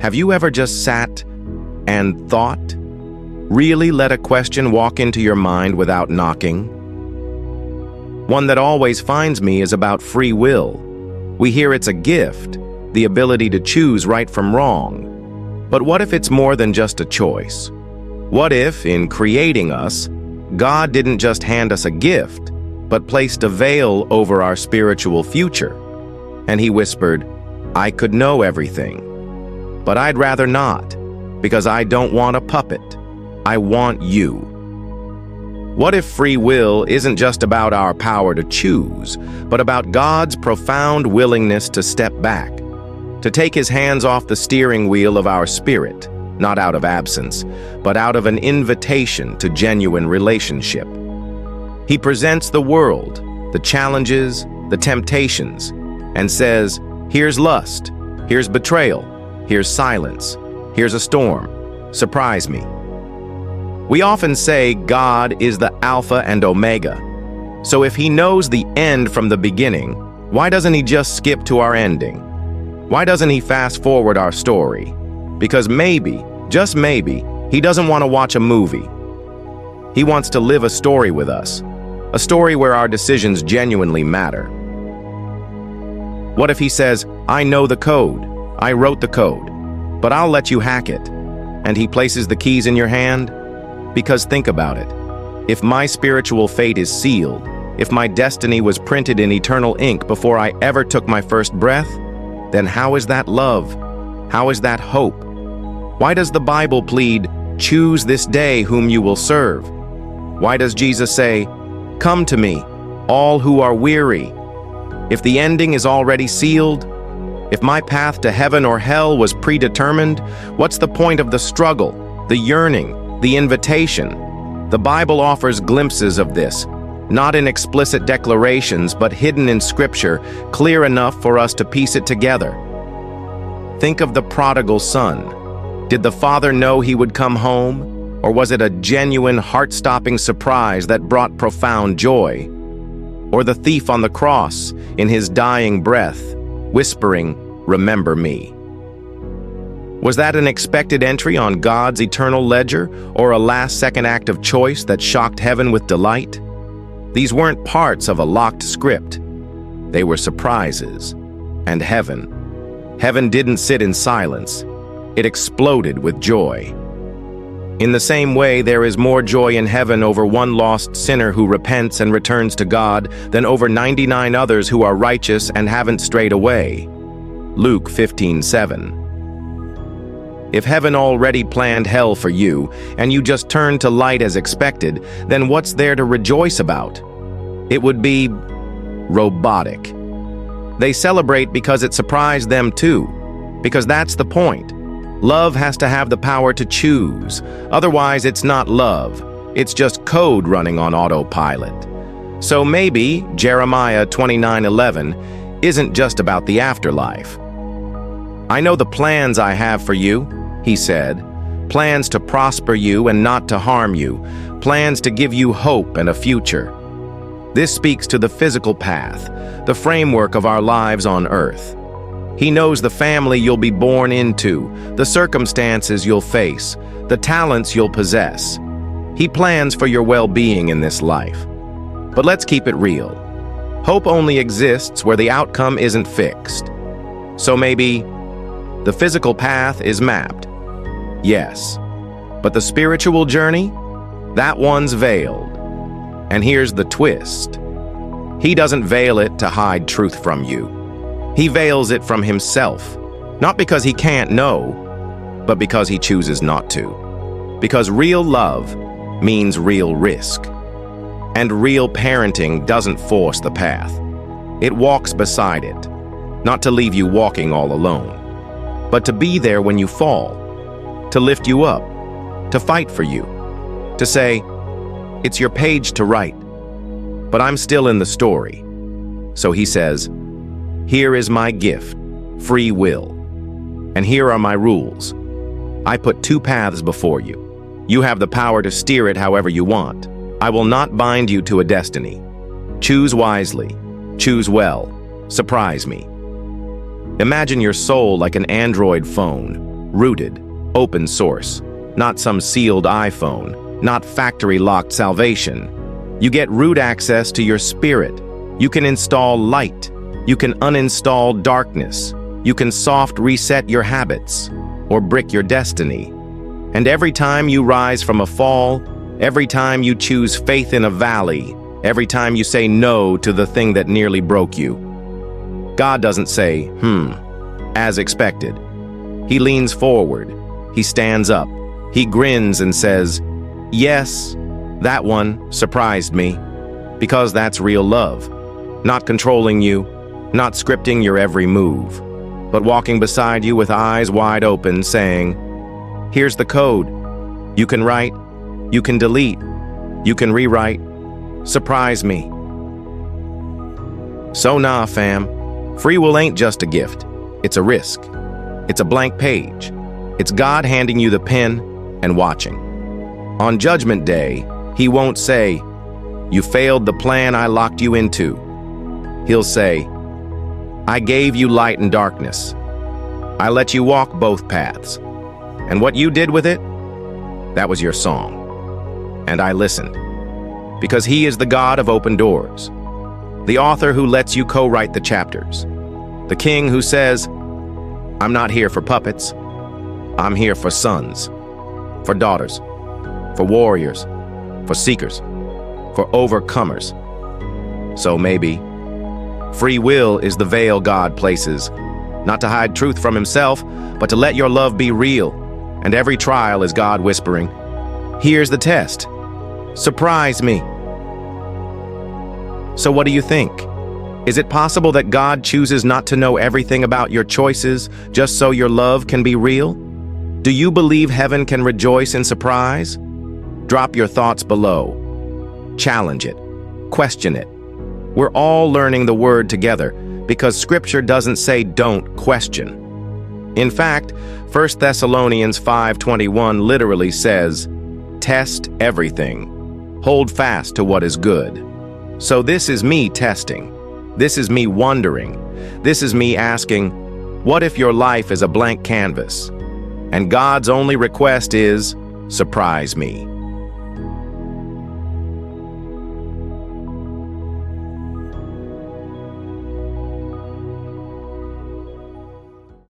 Have you ever just sat and thought? Really let a question walk into your mind without knocking? One that always finds me is about free will. We hear it's a gift, the ability to choose right from wrong. But what if it's more than just a choice? What if, in creating us, God didn't just hand us a gift, but placed a veil over our spiritual future? And he whispered, "I could know everything, but I'd rather not, because I don't want a puppet. I want you." What if free will isn't just about our power to choose, but about God's profound willingness to step back, to take his hands off the steering wheel of our spirit, not out of absence, but out of an invitation to genuine relationship? He presents the world, the challenges, the temptations, and says, "Here's lust, here's betrayal, here's silence, here's a storm. Surprise me." We often say God is the Alpha and Omega. So if he knows the end from the beginning, why doesn't he just skip to our ending? Why doesn't he fast forward our story? Because maybe, just maybe, he doesn't want to watch a movie. He wants to live a story with us, a story where our decisions genuinely matter. What if he says, "I know the code, I wrote the code, but I'll let you hack it," and he places the keys in your hand? Because think about it. If my spiritual fate is sealed, if my destiny was printed in eternal ink before I ever took my first breath, then how is that love? How is that hope? Why does the Bible plead, "Choose this day whom you will serve"? Why does Jesus say, "Come to me, all who are weary"? If the ending is already sealed, if my path to heaven or hell was predetermined, what's the point of the struggle, the yearning, the invitation? The Bible offers glimpses of this, not in explicit declarations, but hidden in Scripture, clear enough for us to piece it together. Think of the prodigal son. Did the father know he would come home, or was it a genuine, heart-stopping surprise that brought profound joy? Or the thief on the cross, in his dying breath, whispering, "Remember me"? Was that an expected entry on God's eternal ledger, or a last-second act of choice that shocked heaven with delight? These weren't parts of a locked script. They were surprises. And heaven didn't sit in silence. It exploded with joy. In the same way, there is more joy in heaven over one lost sinner who repents and returns to God than over 99 others who are righteous and haven't strayed away. Luke 15:7. If heaven already planned hell for you, and you just turned to light as expected, then what's there to rejoice about? It would be robotic. They celebrate because it surprised them too, because that's the point. Love has to have the power to choose. Otherwise, it's not love. It's just code running on autopilot. So maybe Jeremiah 29:11 isn't just about the afterlife. "I know the plans I have for you," he said, "plans to prosper you and not to harm you, plans to give you hope and a future." This speaks to the physical path, the framework of our lives on earth. He knows the family you'll be born into, the circumstances you'll face, the talents you'll possess. He plans for your well-being in this life. But let's keep it real. Hope only exists where the outcome isn't fixed. So maybe the physical path is mapped. Yes. But the spiritual journey? That one's veiled. And here's the twist. He doesn't veil it to hide truth from you. He veils it from himself, not because he can't know, but because he chooses not to. Because real love means real risk. And real parenting doesn't force the path. It walks beside it, not to leave you walking all alone, but to be there when you fall, to lift you up, to fight for you, to say, "It's your page to write, but I'm still in the story." So he says, "Here is my gift, free will. And here are my rules. I put two paths before you. You have the power to steer it however you want. I will not bind you to a destiny. Choose wisely. Choose well. Surprise me." Imagine your soul like an Android phone. Rooted, open source, not some sealed iPhone, not factory-locked salvation. You get root access to your spirit. You can install light. You can uninstall darkness. You can soft reset your habits or brick your destiny. And every time you rise from a fall, every time you choose faith in a valley, every time you say no to the thing that nearly broke you, God doesn't say, as expected. He leans forward. He stands up. He grins and says, yes, that one surprised me. Because that's real love. Not controlling you, not scripting your every move, but walking beside you with eyes wide open, saying, here's the code. You can write, you can delete, you can rewrite. Surprise me. So nah, fam. Free will ain't just a gift. It's a risk. It's a blank page. It's God handing you the pen and watching. On Judgment Day, He won't say, you failed the plan I locked you into. He'll say, I gave you light and darkness. I let you walk both paths. And what you did with it, that was your song. And I listened. Because He is the God of open doors. The author who lets you co-write the chapters. The king who says, I'm not here for puppets. I'm here for sons, for daughters, for warriors, for seekers, for overcomers. So maybe free will is the veil God places, not to hide truth from Himself, but to let your love be real. And every trial is God whispering, here's the test. Surprise me. So what do you think? Is it possible that God chooses not to know everything about your choices just so your love can be real? Do you believe heaven can rejoice in surprise? Drop your thoughts below. Challenge it. Question it. We're all learning the word together because Scripture doesn't say don't question. In fact, 1 Thessalonians 5:21 literally says, test everything. Hold fast to what is good. So this is me testing. This is me wondering. This is me asking, what if your life is a blank canvas? And God's only request is, surprise me.